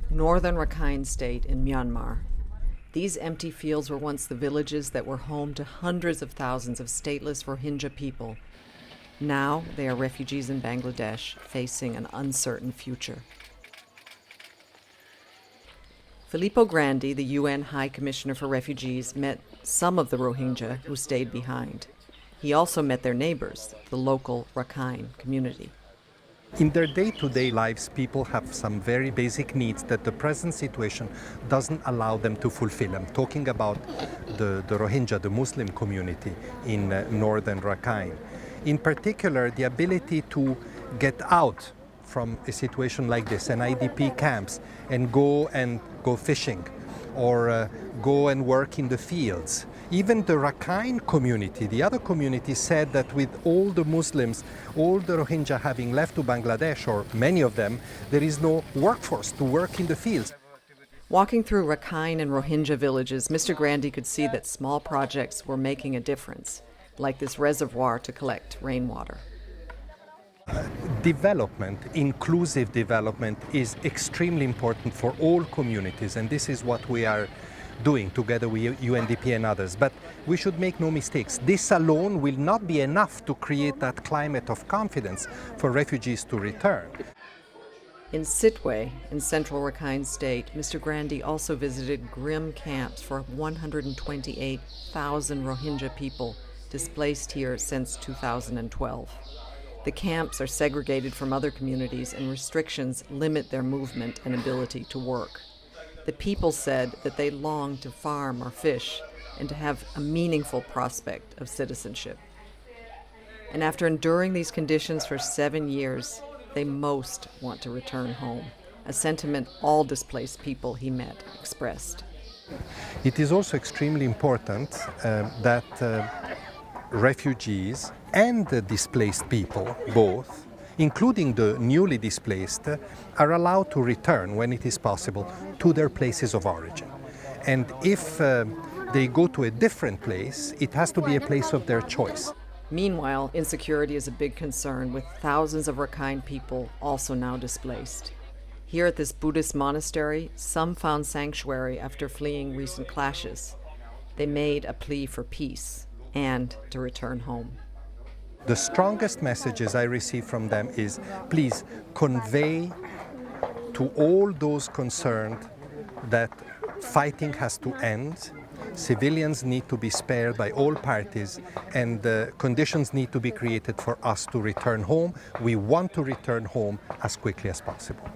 Northern Rakhine State in Myanmar. These empty fields were once the villages that were home to hundreds of thousands of stateless Rohingya people. Now they are refugees in Bangladesh facing an uncertain future. Filipo Grandi, the UN High Commissioner for Refugees, met some of the Rohingya who stayed behind. He also met their neighbors, the local Rakhine community. In their day-to-day lives, people have some very basic needs that the present situation doesn't allow them to fulfill. I'm talking about the Rohingya, the Muslim community in northern Rakhine. In particular, the ability to get out from a situation like this, an IDP camps, and go fishing or go and work in the fields. Even the Rakhine community, the other community, said that with all the Muslims, all the Rohingya having left to Bangladesh, or many of them, there is no workforce to work in the fields. Walking through Rakhine and Rohingya villages, Mr. Grandi could see that small projects were making a difference, like this reservoir to collect rainwater. Development, inclusive development, is extremely important for all communities, and this is what we are doing together with UNDP and others. But we should make no mistakes. This alone will not be enough to create that climate of confidence for refugees to return. In Sitwe, in central Rakhine State, Mr. Grandi also visited grim camps for 128,000 Rohingya people displaced here since 2012. The camps are segregated from other communities, and restrictions limit their movement and ability to work. The people said that they long to farm or fish and to have a meaningful prospect of citizenship. And after enduring these conditions for 7 years, they most want to return home, a sentiment all displaced people he met expressed. It is also extremely important that refugees and the displaced people, both, including the newly displaced, are allowed to return when it is possible to their places of origin. And if they go to a different place, it has to be a place of their choice. Meanwhile, insecurity is a big concern, with thousands of Rakhine people also now displaced. Here at this Buddhist monastery, some found sanctuary after fleeing recent clashes. They made a plea for peace and to return home. The strongest messages I receive from them is, please convey to all those concerned that fighting has to end, civilians need to be spared by all parties, and conditions need to be created for us to return home. We want to return home as quickly as possible.